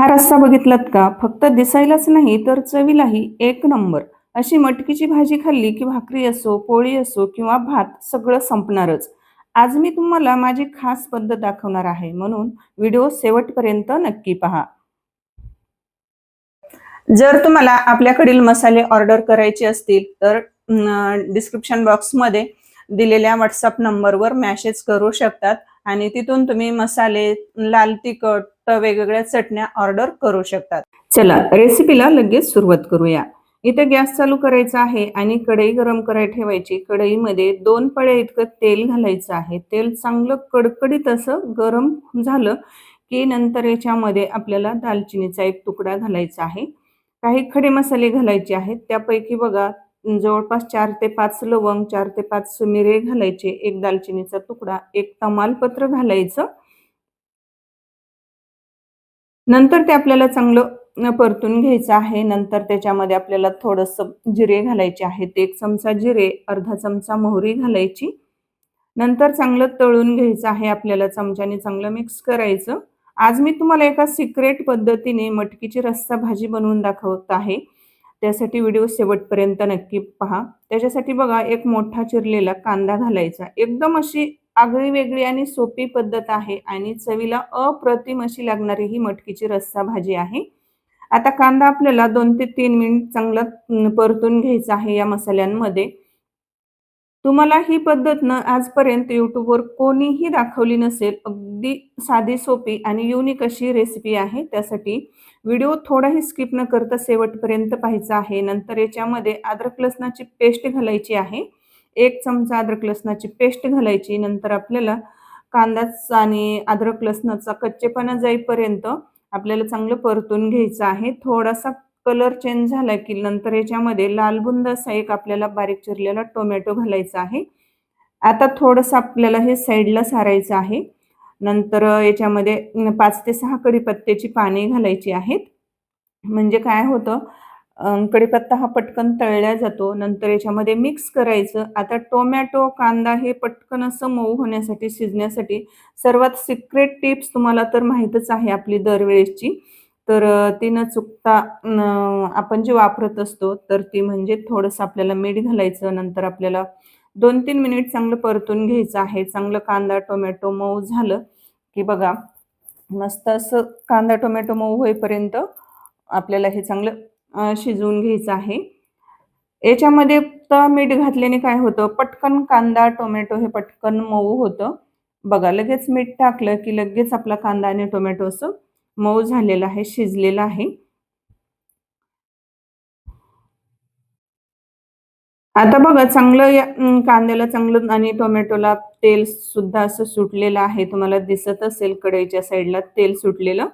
हा रस्सा बघितलात का? फक्त दिसायलाच नाही तर चवीलाही एक नंबर. अशी मटकीची भाजी खाल्ली की भाकरी असो, पोळी असो किंवा भात सगळं संपणारच. आज मी तुम्हाला माझी खास पद्धत दाखवणार आहे, म्हणून व्हिडिओ शेवटपर्यंत नक्की पहा. जर तुम्हाला आपल्याकडील मसाले ऑर्डर करायचे असतील तर डिस्क्रिप्शन बॉक्समध्ये दिलेल्या व्हॉट्सअप नंबरवर मेसेज करू शकतात आणि तिथून तुम्ही मसाले, लाल तिखट, वेगवेगळ्या चटण्या ऑर्डर करू शकतात. चला रेसिपीला लगेच सुरुवात करूया. इथे गॅस चालू करायचा आहे आणि कढई गरम करायला ठेवायची. कढईमध्ये 2 पळ्या इतकं तेल घालायचं आहे. तेल चांगलं कडकडीत असं गरम झालं की नंतर याच्यामध्ये आपल्याला दालचिनीचा एक तुकडा घालायचा आहे. काही खडे मसाले घालायचे आहेत. त्यापैकी बघा जवळपास 4 ते 5 लवंग, 4 ते 5 मिरे घालायचे, एक दालचिनीचा तुकडा, एक तमालपत्र घालायचं. नंतर ते आपल्याला चांगलं परतून घ्यायचं आहे. नंतर त्याच्यामध्ये आपल्याला थोडंसं जिरे घालायचे आहेत. 1 चमचा जिरे, अर्धा चमचा मोहरी घालायची. नंतर चांगलं तळून घ्यायचं आहे आपल्याला, चमच्याने चांगलं मिक्स करायचं. आज मी तुम्हाला एका सिक्रेट पद्धतीने मटकीची रस्सा भाजी बनवून दाखवत आहे. त्यासाठी व्हिडिओ शेवटपर्यंत नक्की पहा. त्याच्यासाठी बघा एक मोठा चिरलेला कांदा घालायचा. एकदम अशी आगळी-वेगळी आणि सोपी पद्धत आहे आणि चवीला अप्रतिम अशी लागणारी ही मटकीची रस्सा भाजी आहे. आता कांदा आपल्याला 2 ते 3 मिनिट चांगला परतून घ्यायचा आहे या मसाल्यांमध्ये. तुम्हाला ही पद्धत ना आजपर्यंत YouTubeवर कोणीही दाखवली नसेल. अगदी साधी, सोपी आणि युनिक अशी रेसिपी आहे. त्यासाठी व्हिडिओ थोडाही स्किप न करता शेवटपर्यंत पाहायचा आहे. नंतर याच्यामध्ये अद्रक लसणाची पेस्ट घालायची आहे. 1 चमचा अद्रक लसणाची पेस्ट घालायची. नंतर आपल्याला कांदाच आणि अद्रक लसणाचा कच्चेपणा जाईपर्यंत आपल्याला चांगलं परतून घ्यायचं आहे. थोडासा कलर चेंज झाला की नंतर याच्यामध्ये लालबुंद असा एक आपल्याला बारीक चिरलेला टोमॅटो घालायचा आहे. आता थोडंसं आपल्याला हे साईडला सारायचं आहे. नंतर याच्यामध्ये 5 ते 6 कढीपत्त्याची पाने घालायची आहेत. म्हणजे काय होतं, कढीपत्ता हा पटकन तळला जातो. नंतर याच्यामध्ये मिक्स करायचं. आता टोमॅटो, कांदा हे पटकन असं मऊ होण्यासाठी, शिजण्यासाठी सर्वात सिक्रेट टिप्स तुम्हाला तर माहीतच आहे आपली दरवेळेसची. तर ती न चुकता आपण जे वापरत असतो, तर ती म्हणजे थोडंसं आपल्याला मीठ घालायचं. नंतर आपल्याला 2-3 मिनिट चांगलं परतून घ्यायचं आहे. चांगलं कांदा, टोमॅटो मऊ झालं की बघा मस्त असं कांदा, टोमॅटो मऊ होईपर्यंत आपल्याला हे चांगलं शिजवून घ्यायचं आहे. याच्यामध्ये फक्त मीठ घातल्याने काय होतं, पटकन कांदा, टोमॅटो हे पटकन मऊ होतं. बघा लगेच मीठ टाकलं की लगेच आपला कांदा आणि टोमॅटो असं मऊ झालेला आहे, शिजलेला आहे. आता बघा चांगलं या कांद्याला चांगलं आणि टोमॅटोला तेल सुद्धा असं सुटलेलं आहे. तुम्हाला दिसत असेल कढईच्या साईडला तेल सुटलेलं.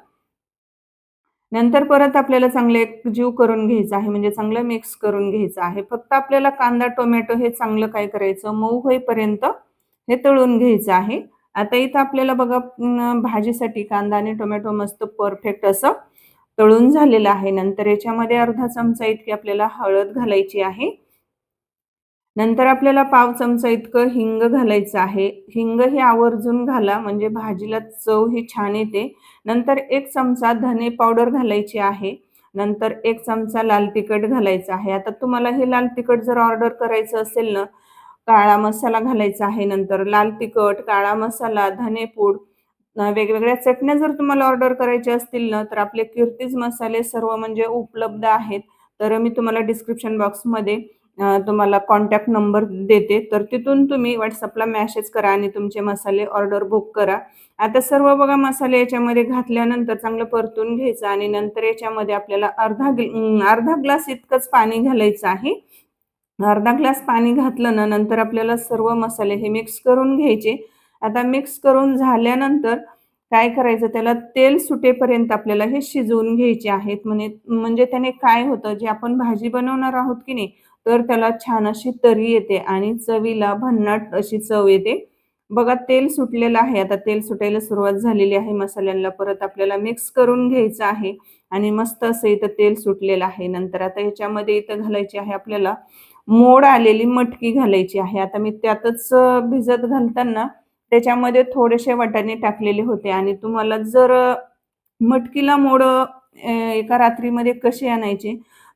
नंतर परत आपल्याला चांगलं एकजीव करून घ्यायचं आहे, म्हणजे चांगलं मिक्स करून घ्यायचं आहे. फक्त आपल्याला कांदा, टोमॅटो हे चांगलं काय करायचं, मऊ होईपर्यंत हे तळून घ्यायचं आहे. आता इथं आपल्याला बघा भाजीसाठी कांदा आणि टोमॅटो मस्त परफेक्ट असं तळून झालेलं आहे. नंतर याच्यामध्ये अर्धा चमचा इतकी आपल्याला हळद घालायची आहे. नंतर आपल्याला पाव चमचा इतकं हिंग घालायचं आहे. हिंग हे आवर्जून घाला, म्हणजे भाजीला चव ही छान येते. नंतर 1 चमचा धने पावडर घालायची आहे. नंतर 1 चमचा लाल तिखट घालायचं आहे. आता तुम्हाला हे लाल तिखट जर ऑर्डर करायचं असेल ना, काळा मसाला घालायचा आहे. नंतर लाल तिखट, काळा मसाला, धनेपूड, वेगवेगळ्या चटण्या जर तुम्हाला ऑर्डर करायच्या असतील ना, तर आपले कीर्तीज मसाले सर्व म्हणजे उपलब्ध आहेत. तर मी तुम्हाला डिस्क्रिप्शन बॉक्समध्ये तुम्हाला कॉन्टॅक्ट नंबर देते. तर तिथून तुम्ही WhatsAppला मेसेज करा आणि तुमचे मसाले ऑर्डर बुक करा. आता सर्व बघा मसाले याच्यामध्ये घातल्यानंतर चांगलं परतून घ्यायचं आणि नंतर याच्यामध्ये आपल्याला अर्धा ग्लास इतकंच पाणी घालायचं आहे. अर्धा ग्लास पाणी घातलं ना, नंतर आपल्याला सर्व मसाले हे मिक्स करून घ्यायचे. आता मिक्स करून झाल्यानंतर काय करायचं, त्याला तेल सुटेपर्यंत आपल्याला हे शिजवून घ्यायचे आहेत. म्हणजे त्याने काय होतं, जे आपण भाजी बनवणार आहोत की नाही, तर त्याला छान अशी तरी येते आणि चवीला भन्नाट अशी चव येते. बघा तेल सुटलेलं आहे. आता तेल सुटायला सुरुवात झालेली आहे मसाल्यांना. परत आपल्याला मिक्स करून घ्यायचं आहे आणि मस्त असं इथं तेल सुटलेलं आहे. नंतर आता ह्याच्यामध्ये इथं घालायची आहे आपल्याला मोड आलेली मटकी घालायची आहे. आता मी त्यातच भिजत घालताना त्याच्यामध्ये थोडेसे वाटाणे टाकलेले होते आणि तुम्हाला जर मटकीला मोड एका रात्रीमध्ये कसे आणायचे.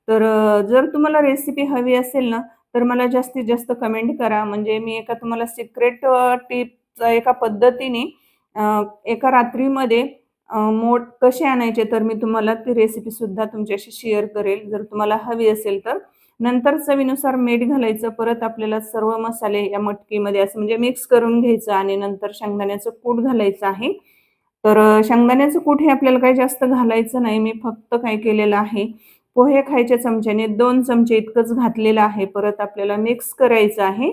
तर जर तुम्हाला रेसिपी हवी असेल ना, तर मला जास्तीत जास्त कमेंट करा. म्हणजे मी एका तुम्हाला सिक्रेट टिप्स एका पद्धतीने एका रात्रीमध्ये मोड कसे आणायचे, तर मी तुम्हाला ती रेसिपीसुद्धा तुमच्याशी शेअर करेल, जर तुम्हाला हवी असेल तर. नंतर चवीनुसार मीठ घालायचं. परत आपल्याला सर्व मसाले या मटकीमध्ये असं म्हणजे मिक्स करून घ्यायचं आणि नंतर शेंगदाण्याचं कूट घालायचं आहे. तर शेंगदाण्याचं कूट हे आपल्याला काही जास्त घालायचं नाही. मी फक्त काय केलेलं आहे, पोहे खायच्या चमच्याने 2 चमचे इतकंच घातलेलं आहे. परत आपल्याला मिक्स करायचं आहे.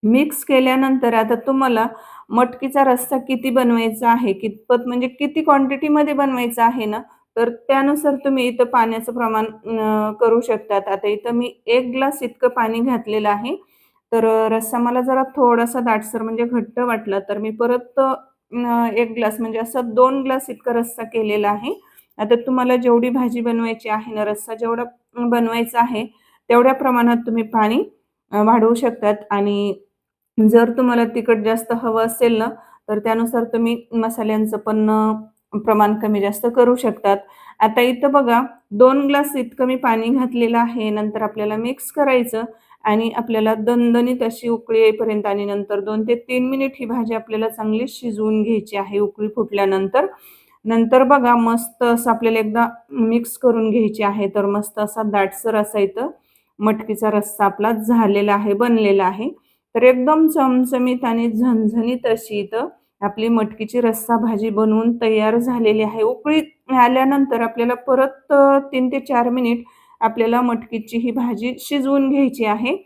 मिक्स केल्यानंतर आता तुम्हाला मटकीचा रस्सा किती बनवायचा आहे, कितपत म्हणजे किती क्वांटिटीमध्ये बनवायचा आहे ना, तर त्यानुसार तुम्ही इथं पाण्याचं प्रमाण करू शकतात. आता इथं मी 1 ग्लास इतकं पाणी घातलेलं आहे. तर रस्सा मला जरा थोडासा दाटसर म्हणजे घट्ट वाटला, तर मी परत 1 ग्लास म्हणजे असा 2 ग्लास इतका रस्सा केलेला आहे. आता तुम्हाला जेवढी भाजी बनवायची आहे ना, रस्सा जेवढा बनवायचा आहे, तेवढ्या प्रमाणात तुम्ही पाणी वाढवू शकतात आणि जर तुम्हाला तिखट जास्त हवं असेल ना, तर त्यानुसार तुम्ही मसाल्यांचं पण प्रमाण कमी जास्त करू शकतात. आता इथं बघा 2 ग्लास इतकं मी पाणी घातलेलं आहे. नंतर आपल्याला मिक्स करायचं आणि आपल्याला दणदणीत अशी उकळी येईपर्यंत आणि नंतर 2 ते 3 मिनिट ही भाजी आपल्याला चांगली शिजवून घ्यायची आहे उकळी फुटल्यानंतर. नंतर बघा मस्त असं आपल्याला एकदा मिक्स करून घ्यायची आहे. तर मस्त असा दाटसर असा इथं मटकीचा रस्सा आपला झालेला आहे, बनलेला आहे. तर एकदम चमचमीत आणि झणझणीत अशी इथं आपली मटकीची रस्सा भाजी बनवून तयार झालेली आहे. उकळी आल्यानंतर आपल्याला परत 3 ते 4 मिनिट आपल्याला मटकीची ही भाजी शिजवून घ्यायची आहे.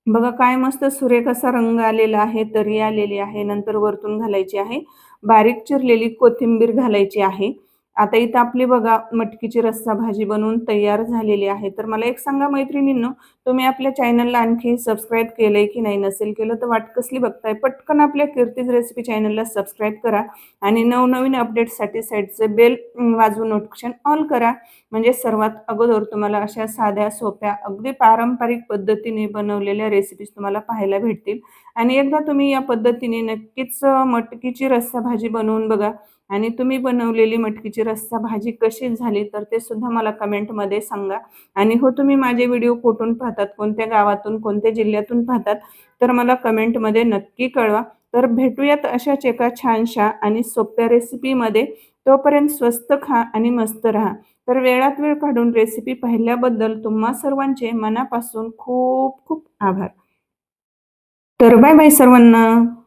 बघा काय मस्त सुरेख असा रंग आलेला आहे, तर्री आलेली आहे. नंतर वरतून घालायची आहे, बारीक चिरलेली कोथिंबीर घालायची आहे. आता इथं आपली बघा मटकीची रस्सा भाजी बनवून तयार झालेली आहे. तर मला एक सांगा मैत्रिणींनो, तुम्ही आपल्या चॅनलला आणखी सबस्क्राईब केलंय की नाही? नसेल केलं तर वाट कसली बघताय? पटकन आपल्या कीर्तीज रेसिपी चॅनलला सबस्क्राईब करा आणि नवनवीन अपडेट्ससाठी साईडचं बेल वाजवून नोटिफिकेशन ऑल करा. म्हणजे सर्वात अगोदर तुम्हाला अशा साध्या, सोप्या, अगदी पारंपरिक पद्धतीने बनवलेल्या रेसिपीज तुम्हाला पाहायला भेटतील. आणि एकदा तुम्ही या पद्धतीने नक्कीच मटकीची रस्सा भाजी बनवून बघा आणि तुम्ही बनवलेली मटकीची रस्सा भाजी कशी झाली तर ते सुद्धा मला कमेंटमध्ये सांगा. आणि हो, तुम्ही माझे व्हिडिओ कुठून पाहतात, कोणत्या गावातून, कोणत्या जिल्ह्यातून पाहतात, तर मला कमेंटमध्ये नक्की कळवा. तर भेटूयात अशाच एका छानशा आणि सोप्या रेसिपीमध्ये. तोपर्यंत स्वस्त खा आणि मस्त राहा. तर वेळात वेळ काढून रेसिपी पाहिल्याबद्दल तुम्हा सर्वांचे मनापासून खूप खूप आभार. तर बाय बाय सर्वांना.